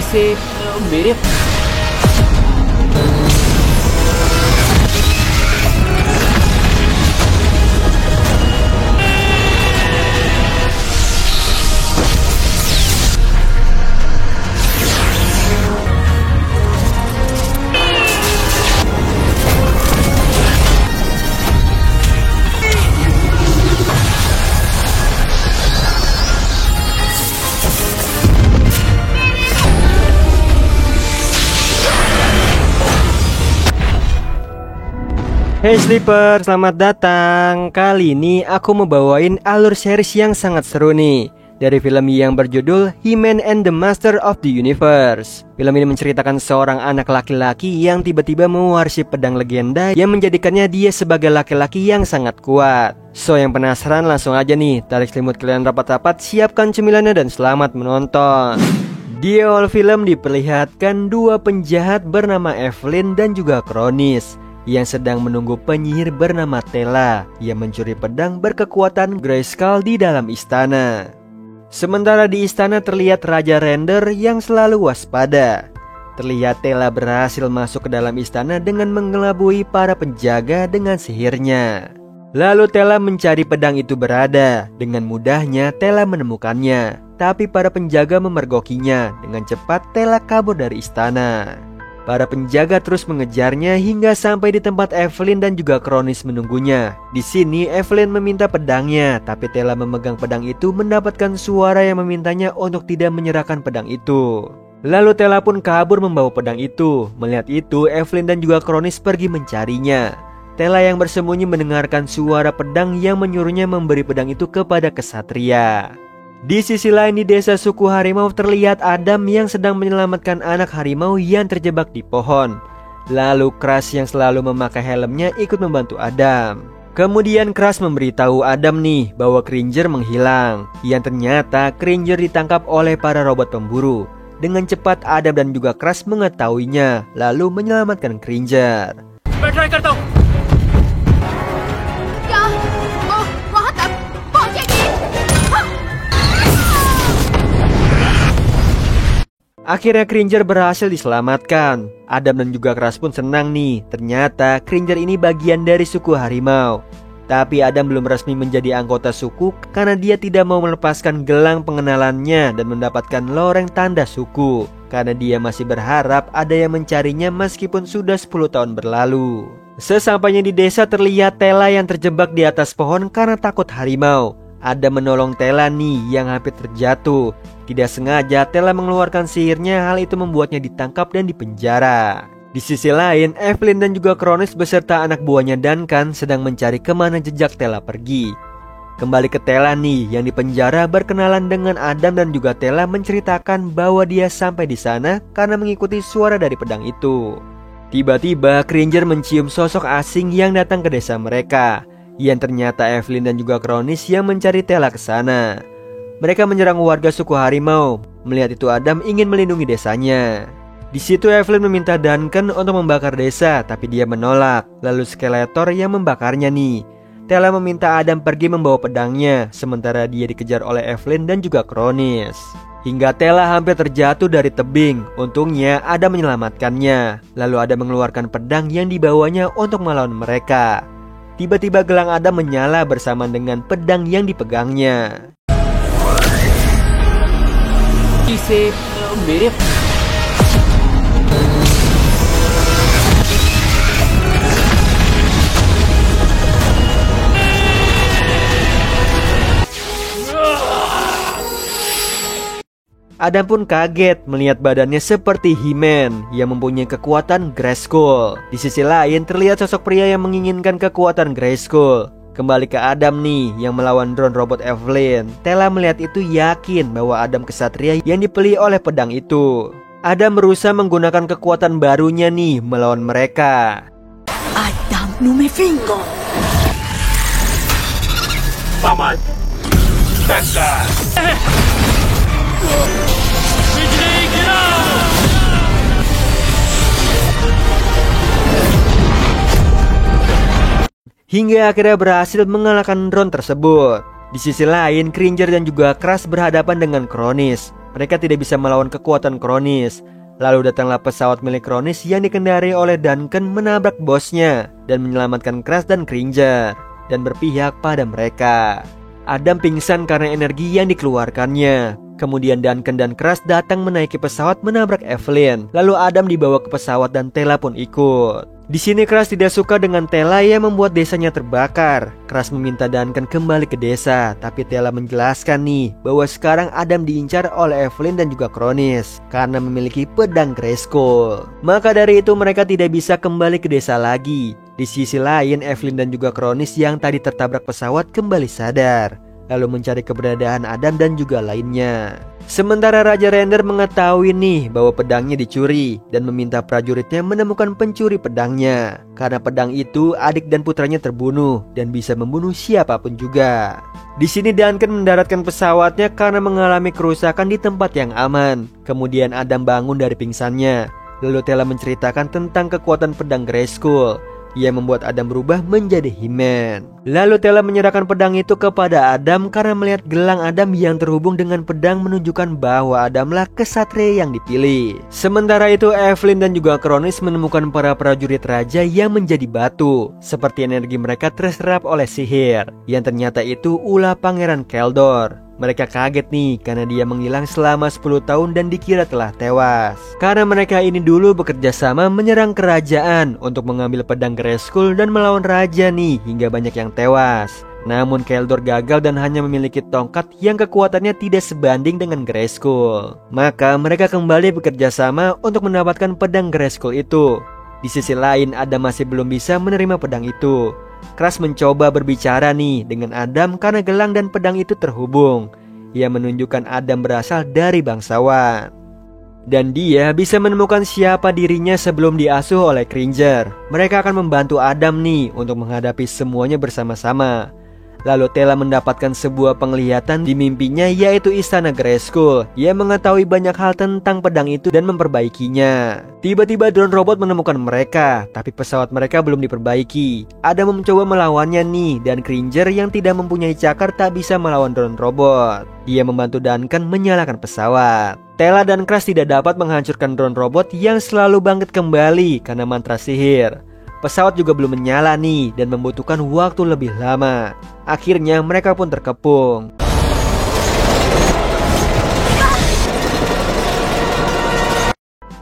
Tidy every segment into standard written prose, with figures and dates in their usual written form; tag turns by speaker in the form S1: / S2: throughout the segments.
S1: इसे मेरे
S2: Hey Sleeper, selamat datang. Kali ini aku mau bawain alur series yang sangat seru nih, dari film yang berjudul He-Man and the Master of the Universe. Film ini menceritakan seorang anak laki-laki yang tiba-tiba mewarisi pedang legenda yang menjadikannya dia sebagai laki-laki yang sangat kuat. So yang penasaran langsung aja nih, tarik selimut kalian rapat-rapat, siapkan cemilannya dan selamat menonton. Di awal film diperlihatkan dua penjahat bernama Evelyn dan juga Kronis yang sedang menunggu penyihir bernama Tela yang mencuri pedang berkekuatan Grayskull di dalam istana. Sementara di istana terlihat Raja Render yang selalu waspada. Terlihat Tela berhasil masuk ke dalam istana dengan mengelabui para penjaga dengan sihirnya. Lalu Tela mencari pedang itu berada. Dengan mudahnya Tela menemukannya, tapi para penjaga memergokinya. Dengan cepat Tela kabur dari istana. Para penjaga terus mengejarnya hingga sampai di tempat Evelyn dan juga Kronis menunggunya. Di sini Evelyn meminta pedangnya, tapi Tela memegang pedang itu mendapatkan suara yang memintanya untuk tidak menyerahkan pedang itu. Lalu Tela pun kabur membawa pedang itu. Melihat itu, Evelyn dan juga Kronis pergi mencarinya. Tela yang bersembunyi mendengarkan suara pedang yang menyuruhnya memberi pedang itu kepada kesatria. Di sisi lain di desa suku harimau terlihat Adam yang sedang menyelamatkan anak harimau yang terjebak di pohon. Lalu Crash yang selalu memakai helmnya ikut membantu Adam. Kemudian Crash memberitahu Adam nih bahwa Cringer menghilang. Yang ternyata Cringer ditangkap oleh para robot pemburu. Dengan cepat Adam dan juga Crash mengetahuinya, lalu menyelamatkan Cringer. Akhirnya Cringer berhasil diselamatkan. Adam dan juga Crash pun senang nih. Ternyata Cringer ini bagian dari suku harimau. Tapi Adam belum resmi menjadi anggota suku karena dia tidak mau melepaskan gelang pengenalannya dan mendapatkan loreng tanda suku. Karena dia masih berharap ada yang mencarinya meskipun sudah 10 tahun berlalu. Sesampainya di desa terlihat Tela yang terjebak di atas pohon karena takut harimau. Adam menolong Tela nih yang hampir terjatuh. Tidak sengaja Tela mengeluarkan sihirnya, hal itu membuatnya ditangkap dan dipenjara. Di sisi lain, Evelyn dan juga Kronis beserta anak buahnya Duncan sedang mencari kemana jejak Tela pergi. Kembali ke Tela nih yang dipenjara berkenalan dengan Adam dan juga Tela menceritakan bahwa dia sampai di sana karena mengikuti suara dari pedang itu. Tiba-tiba Cringer mencium sosok asing yang datang ke desa mereka. Yang ternyata Evelyn dan juga Kronis yang mencari Tela ke sana. Mereka menyerang warga suku harimau. Melihat itu Adam ingin melindungi desanya. Di situ Evelyn meminta Duncan untuk membakar desa, tapi dia menolak. Lalu Skeletor yang membakarnya nih. Tela meminta Adam pergi membawa pedangnya, sementara dia dikejar oleh Evelyn dan juga Kronis. Hingga Tela hampir terjatuh dari tebing. Untungnya Adam menyelamatkannya. Lalu Adam mengeluarkan pedang yang dibawanya untuk melawan mereka. Tiba-tiba gelang Adam menyala bersama dengan pedang yang dipegangnya.
S1: इसे मेरे
S2: Adam pun kaget melihat badannya seperti He-Man yang mempunyai kekuatan Grayskull. Di sisi lain terlihat sosok pria yang menginginkan kekuatan Grayskull. Kembali ke Adam nih yang melawan drone robot Evelyn. Tela melihat itu yakin bahwa Adam kesatria yang dipilih oleh pedang itu. Adam berusaha menggunakan kekuatan barunya nih melawan mereka.
S3: Adam no me fingo.
S4: Paman, Tengah.
S2: Hingga akhirnya berhasil mengalahkan drone tersebut. Di sisi lain, Cringer dan juga Crash berhadapan dengan Kronis. Mereka tidak bisa melawan kekuatan Kronis. Lalu datanglah pesawat milik Kronis yang dikendarai oleh Duncan menabrak bosnya dan menyelamatkan Crash dan Cringer dan berpihak pada mereka. Adam pingsan karena energi yang dikeluarkannya. Kemudian Duncan dan Crash datang menaiki pesawat menabrak Evelyn. Lalu Adam dibawa ke pesawat dan Tela pun ikut. Di sini Crash tidak suka dengan Tela yang membuat desanya terbakar. Crash meminta Duncan kembali ke desa, tapi Tela menjelaskan nih bahwa sekarang Adam diincar oleh Evelyn dan juga Kronis karena memiliki pedang Grayskull. Maka dari itu mereka tidak bisa kembali ke desa lagi. Di sisi lain, Evelyn dan juga Kronis yang tadi tertabrak pesawat kembali sadar, lalu mencari keberadaan Adam dan juga lainnya. Sementara Raja Render mengetahui nih bahwa pedangnya dicuri dan meminta prajuritnya menemukan pencuri pedangnya. Karena pedang itu adik dan putranya terbunuh dan bisa membunuh siapapun juga. Di sini Duncan mendaratkan pesawatnya karena mengalami kerusakan di tempat yang aman. Kemudian Adam bangun dari pingsannya. Lalu Tela menceritakan tentang kekuatan pedang Grayskull. Ia membuat Adam berubah menjadi He-Man. Lalu Tela menyerahkan pedang itu kepada Adam karena melihat gelang Adam yang terhubung dengan pedang menunjukkan bahwa Adamlah kesatria yang dipilih. Sementara itu Evelyn dan juga Kronis menemukan para prajurit raja yang menjadi batu. Seperti energi mereka terserap oleh sihir, yang ternyata itu ulah Pangeran Keldor. Mereka kaget nih karena dia menghilang selama 10 tahun dan dikira telah tewas. Karena mereka ini dulu bekerja sama menyerang kerajaan untuk mengambil pedang Grayskull dan melawan raja nih hingga banyak yang tewas. Namun Keldor gagal dan hanya memiliki tongkat yang kekuatannya tidak sebanding dengan Grayskull. Maka mereka kembali bekerja sama untuk mendapatkan pedang Grayskull itu. Di sisi lain Adam masih belum bisa menerima pedang itu. Crash mencoba berbicara nih dengan Adam karena gelang dan pedang itu terhubung. Ia menunjukkan Adam berasal dari bangsawan. Dan dia bisa menemukan siapa dirinya sebelum diasuh oleh Cringer. Mereka akan membantu Adam nih untuk menghadapi semuanya bersama-sama. Lalu Tela mendapatkan sebuah penglihatan di mimpinya, yaitu istana Grayskull. Ia mengetahui banyak hal tentang pedang itu dan memperbaikinya. Tiba-tiba drone robot menemukan mereka, tapi pesawat mereka belum diperbaiki. Adam mencoba melawannya nih, dan Cringer yang tidak mempunyai cakar tak bisa melawan drone robot. Dia membantu Duncan menyalakan pesawat. Tela dan Crash tidak dapat menghancurkan drone robot yang selalu bangkit kembali karena mantra sihir. Pesawat juga belum menyala nih dan membutuhkan waktu lebih lama. Akhirnya mereka pun terkepung.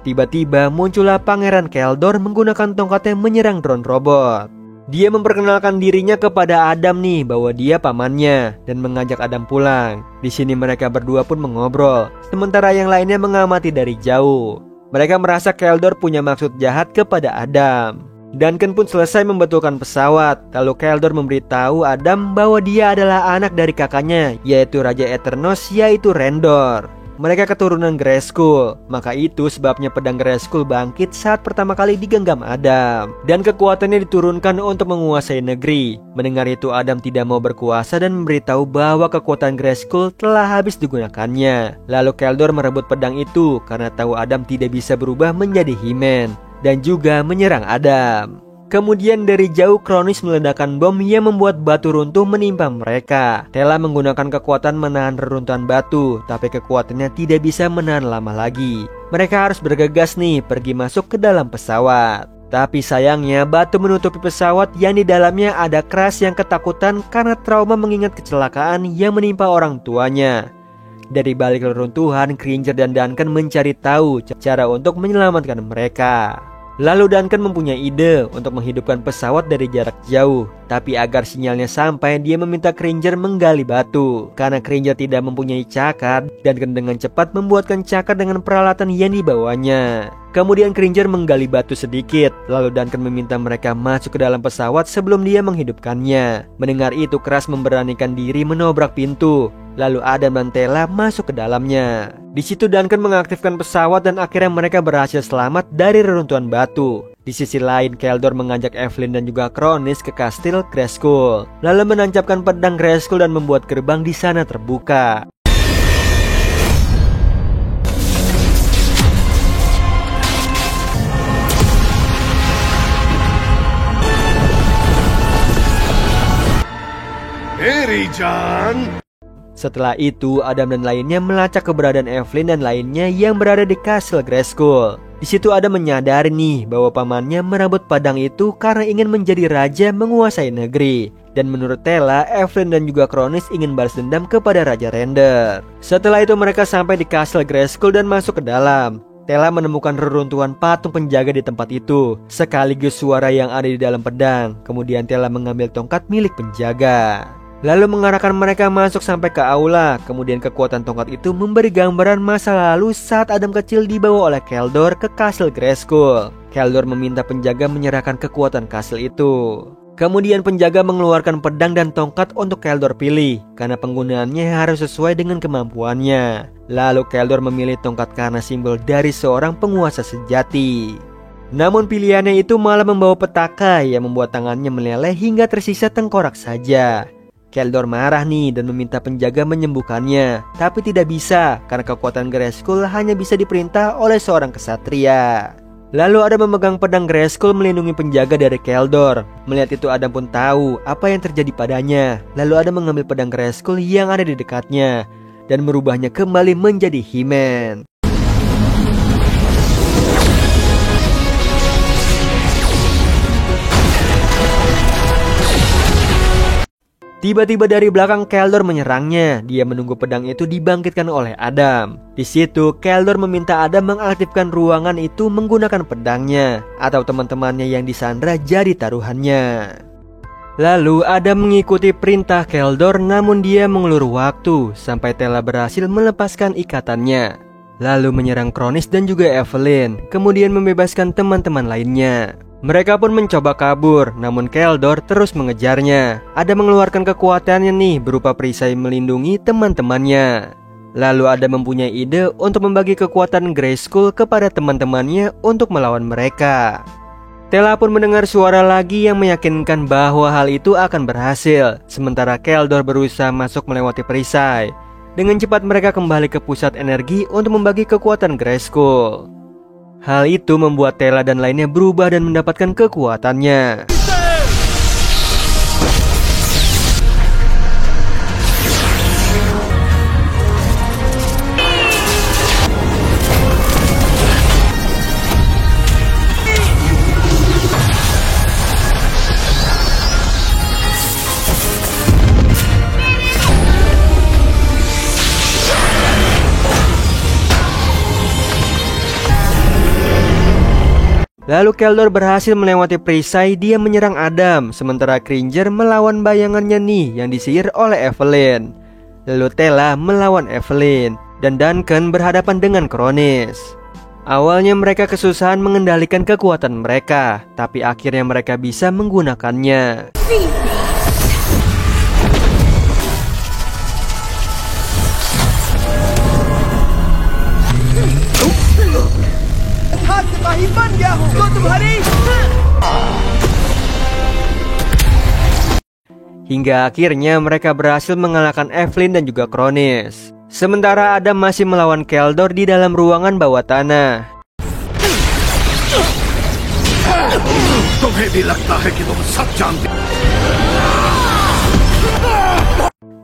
S2: Tiba-tiba muncullah Pangeran Keldor menggunakan tongkatnya menyerang drone robot. Dia memperkenalkan dirinya kepada Adam nih bahwa dia pamannya dan mengajak Adam pulang. Di sini mereka berdua pun mengobrol, sementara yang lainnya mengamati dari jauh. Mereka merasa Keldor punya maksud jahat kepada Adam. Duncan pun selesai membetulkan pesawat. Lalu Keldor memberitahu Adam bahwa dia adalah anak dari kakaknya, yaitu Raja Eternos, yaitu Rendor. Mereka keturunan Grayskull. Maka itu sebabnya pedang Grayskull bangkit saat pertama kali digenggam Adam, dan kekuatannya diturunkan untuk menguasai negeri. Mendengar itu Adam tidak mau berkuasa dan memberitahu bahwa kekuatan Grayskull telah habis digunakannya. Lalu Keldor merebut pedang itu karena tahu Adam tidak bisa berubah menjadi He-Man dan juga menyerang Adam. Kemudian dari jauh Kronis meledakkan bom yang membuat batu runtuh menimpa mereka. Tela menggunakan kekuatan menahan reruntuhan batu, tapi kekuatannya tidak bisa menahan lama lagi. Mereka harus bergegas nih pergi masuk ke dalam pesawat. Tapi sayangnya batu menutupi pesawat yang di dalamnya ada Crash yang ketakutan karena trauma mengingat kecelakaan yang menimpa orang tuanya. Dari balik reruntuhan, Cringer dan Duncan mencari tahu cara untuk menyelamatkan mereka. Lalu Duncan mempunyai ide untuk menghidupkan pesawat dari jarak jauh. Tapi agar sinyalnya sampai, dia meminta Cringer menggali batu. Karena Cringer tidak mempunyai cakar, Duncan dengan cepat membuatkan cakar dengan peralatan yang dibawanya. Kemudian Cringer menggali batu sedikit. Lalu Duncan meminta mereka masuk ke dalam pesawat sebelum dia menghidupkannya. Mendengar itu Crash memberanikan diri menobrak pintu. Lalu Adam dan Tela masuk ke dalamnya. Di situ Duncan mengaktifkan pesawat dan akhirnya mereka berhasil selamat dari reruntuhan batu. Di sisi lain Keldor mengajak Evelyn dan juga Kronis ke kastil Grayskull, lalu menancapkan pedang Grayskull dan membuat gerbang di sana terbuka.
S4: Harry John.
S2: Setelah itu, Adam dan lainnya melacak keberadaan Evelyn dan lainnya yang berada di Castle Grayskull. Di situ Adam menyadari nih bahwa pamannya merambut pedang itu karena ingin menjadi raja menguasai negeri. Dan menurut Tela, Evelyn dan juga Kronis ingin balas dendam kepada Raja Render. Setelah itu mereka sampai di Castle Grayskull dan masuk ke dalam. Tela menemukan reruntuhan patung penjaga di tempat itu, sekaligus suara yang ada di dalam pedang. Kemudian Tela mengambil tongkat milik penjaga, lalu mengarahkan mereka masuk sampai ke aula. Kemudian kekuatan tongkat itu memberi gambaran masa lalu saat Adam kecil dibawa oleh Keldor ke Castle Grayskull. Keldor meminta penjaga menyerahkan kekuatan castle itu. Kemudian penjaga mengeluarkan pedang dan tongkat untuk Keldor pilih, karena penggunaannya harus sesuai dengan kemampuannya. Lalu Keldor memilih tongkat karena simbol dari seorang penguasa sejati. Namun pilihannya itu malah membawa petaka yang membuat tangannya meleleh hingga tersisa tengkorak saja. Keldor marah nih dan meminta penjaga menyembuhkannya, tapi tidak bisa karena kekuatan Grayskull hanya bisa diperintah oleh seorang kesatria. Lalu Adam memegang pedang Grayskull melindungi penjaga dari Keldor. Melihat itu Adam pun tahu apa yang terjadi padanya. Lalu Adam mengambil pedang Grayskull yang ada di dekatnya dan merubahnya kembali menjadi He-Man. Tiba-tiba dari belakang Keldor menyerangnya. Dia menunggu pedang itu dibangkitkan oleh Adam. Di situ Keldor meminta Adam mengaktifkan ruangan itu menggunakan pedangnya, atau teman-temannya yang disandra jadi taruhannya. Lalu Adam mengikuti perintah Keldor, namun dia mengulur waktu sampai Tela berhasil melepaskan ikatannya. Lalu menyerang Kronis dan juga Evelyn, kemudian membebaskan teman-teman lainnya. Mereka pun mencoba kabur, namun Keldor terus mengejarnya. Adam mengeluarkan kekuatannya nih berupa perisai melindungi teman-temannya. Lalu Adam mempunyai ide untuk membagi kekuatan Grayskull kepada teman-temannya untuk melawan mereka. Tela pun mendengar suara lagi yang meyakinkan bahwa hal itu akan berhasil. Sementara Keldor berusaha masuk melewati perisai. Dengan cepat mereka kembali ke pusat energi untuk membagi kekuatan Grayskull. Hal itu membuat Tela dan lainnya berubah dan mendapatkan kekuatannya. Lalu Keldor berhasil melewati perisai, dia menyerang Adam. Sementara Cringer melawan bayangannya nih yang disihir oleh Evelyn. Lalu Tela melawan Evelyn dan Duncan berhadapan dengan Kronis. Awalnya mereka kesusahan mengendalikan kekuatan mereka, tapi akhirnya mereka bisa menggunakannya. Hingga akhirnya mereka berhasil mengalahkan Evelyn dan juga Kronis. Sementara Adam masih melawan Keldor di dalam ruangan bawah tanah.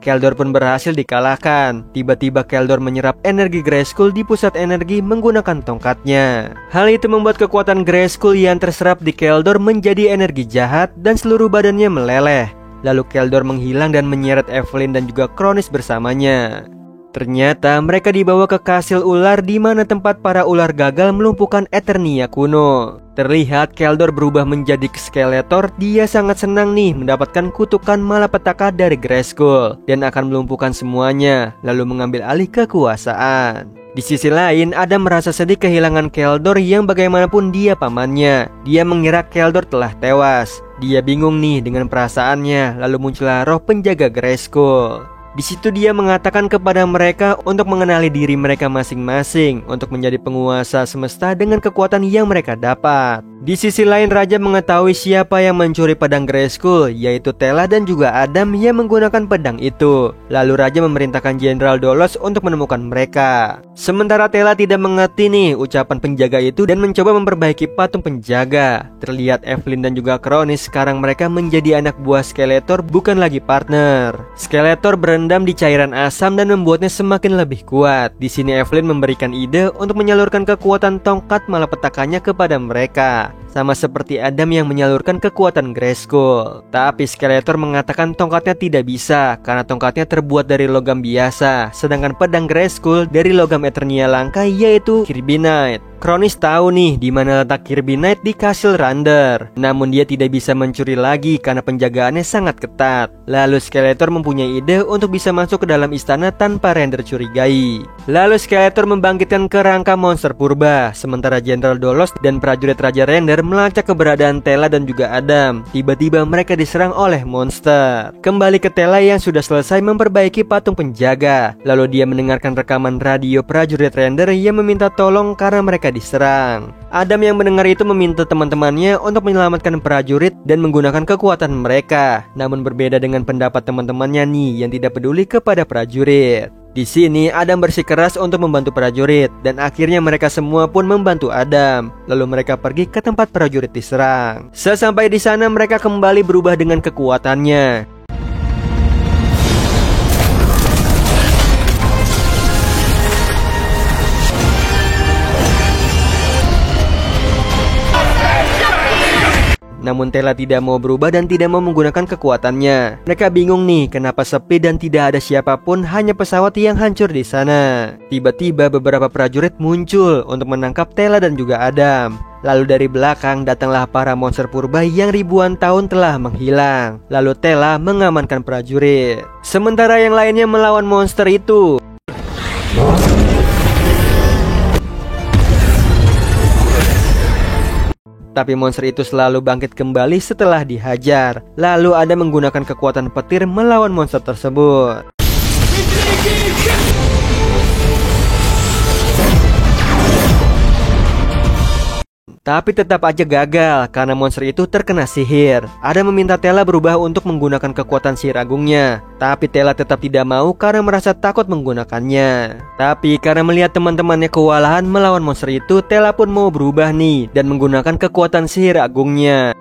S2: Keldor pun berhasil dikalahkan. Tiba-tiba Keldor menyerap energi Grayskull di pusat energi menggunakan tongkatnya. Hal itu membuat kekuatan Grayskull yang terserap di Keldor menjadi energi jahat dan seluruh badannya meleleh. Lalu Keldor menghilang dan menyeret Evelyn dan juga Kronis bersamanya. Ternyata mereka dibawa ke kastil ular di mana tempat para ular gagal melumpuhkan Eternia kuno. Terlihat Keldor berubah menjadi Skeletor. Dia sangat senang nih mendapatkan kutukan malapetaka dari Grayskull dan akan melumpuhkan semuanya, lalu mengambil alih kekuasaan. Di sisi lain, Adam merasa sedih kehilangan Keldor yang bagaimanapun dia pamannya. Dia mengira Keldor telah tewas. Dia bingung nih dengan perasaannya, lalu muncullah roh penjaga Grayskull. Di situ dia mengatakan kepada mereka untuk mengenali diri mereka masing-masing untuk menjadi penguasa semesta dengan kekuatan yang mereka dapat. Di sisi lain, Raja mengetahui siapa yang mencuri pedang Grayskull, yaitu Tela dan juga Adam yang menggunakan pedang itu. Lalu Raja memerintahkan Jenderal Dolos untuk menemukan mereka. Sementara Tela tidak mengerti nih ucapan penjaga itu dan mencoba memperbaiki patung penjaga. Terlihat Evelyn dan juga Kronis sekarang mereka menjadi anak buah Skeletor, bukan lagi partner. Skeletor berendam di cairan asam dan membuatnya semakin lebih kuat. Di sini Evelyn memberikan ide untuk menyalurkan kekuatan tongkat malapetakannya kepada mereka, sama seperti Adam yang menyalurkan kekuatan Grayskull. Tapi Skeletor mengatakan tongkatnya tidak bisa karena tongkatnya terbuat dari logam biasa, sedangkan pedang Grayskull dari logam Eternia langka, yaitu Carbonite. Kronis tahu nih di mana letak Carbonite di Castle Rander, namun dia tidak bisa mencuri lagi karena penjagaannya sangat ketat. Lalu Skeletor mempunyai ide untuk bisa masuk ke dalam istana tanpa Rander curigai. Lalu Skeletor membangkitkan kerangka monster purba, sementara Jenderal Dolos dan prajurit Raja Rander melacak keberadaan Tela dan juga Adam. Tiba-tiba mereka diserang oleh monster. Kembali ke Tela yang sudah selesai memperbaiki patung penjaga. Lalu dia mendengarkan rekaman radio prajurit Rander yang meminta tolong karena mereka diserang. Adam yang mendengar itu meminta teman-temannya untuk menyelamatkan prajurit dan menggunakan kekuatan mereka. Namun berbeda dengan pendapat teman-temannya nih yang tidak peduli kepada prajurit. Di sini Adam bersikeras untuk membantu prajurit dan akhirnya mereka semua pun membantu Adam. Lalu mereka pergi ke tempat prajurit diserang. Sesampai di sana mereka kembali berubah dengan kekuatannya. Namun Tela tidak mau berubah dan tidak mau menggunakan kekuatannya. Mereka bingung nih kenapa sepi dan tidak ada siapapun, hanya pesawat yang hancur di sana. Tiba-tiba beberapa prajurit muncul untuk menangkap Tela dan juga Adam. Lalu dari belakang datanglah para monster purba yang ribuan tahun telah menghilang. Lalu Tela mengamankan prajurit, sementara yang lainnya melawan monster itu. Tapi monster itu selalu bangkit kembali setelah dihajar. Lalu ada menggunakan kekuatan petir melawan monster tersebut. Tapi tetap aja gagal karena monster itu terkena sihir. Ada meminta Tela berubah untuk menggunakan kekuatan sihir agungnya, tapi Tela tetap tidak mau karena merasa takut menggunakannya. Tapi karena melihat teman-temannya kewalahan melawan monster itu, Tela pun mau berubah nih dan menggunakan kekuatan sihir agungnya.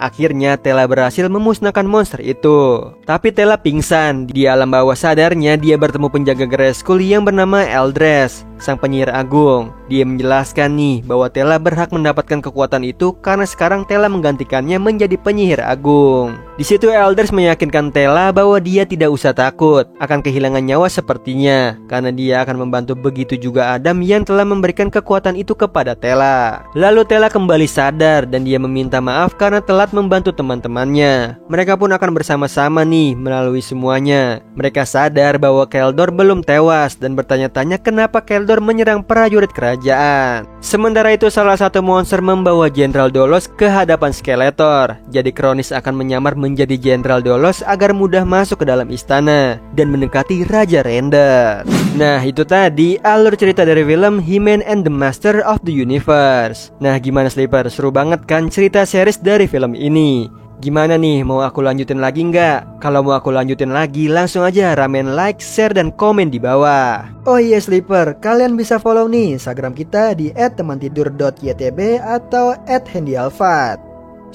S2: Akhirnya Tela berhasil memusnahkan monster itu. Tapi Tela pingsan. Di alam bawah sadarnya dia bertemu penjaga Grayskull yang bernama Eldres, sang penyihir agung. Dia menjelaskan nih bahwa Tela berhak mendapatkan kekuatan itu karena sekarang Tela menggantikannya menjadi penyihir agung. Di situ Eldres meyakinkan Tela bahwa dia tidak usah takut akan kehilangan nyawa sepertinya, karena dia akan membantu. Begitu juga Adam yang telah memberikan kekuatan itu kepada Tela. Lalu Tela kembali sadar dan dia meminta maaf karena telat membantu teman-temannya. Mereka pun akan bersama-sama nih melalui semuanya. Mereka sadar bahwa Keldor belum tewas dan bertanya-tanya kenapa Keldor menyerang prajurit kerajaan. Sementara itu salah satu monster membawa Jenderal Dolos ke hadapan Skeletor. Jadi Kronis akan menyamar menjadi Jenderal Dolos agar mudah masuk ke dalam istana dan mendekati Raja Rander. Nah, itu tadi alur cerita dari film He-Man and the Master of the Universe. Nah, gimana Sleeper? Seru banget kan cerita series dari film ini? Gimana nih, mau aku lanjutin lagi nggak? Kalau mau aku lanjutin lagi, langsung aja ramen like, share, dan komen di bawah. Oh iya Sleeper, kalian bisa follow nih Instagram kita di @temantidur.ytb atau @handyalfat.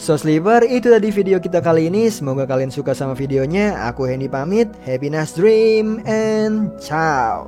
S2: So Sleeper, itu tadi video kita kali ini. Semoga kalian suka sama videonya. Aku Hendy pamit, happy nice dream, and ciao.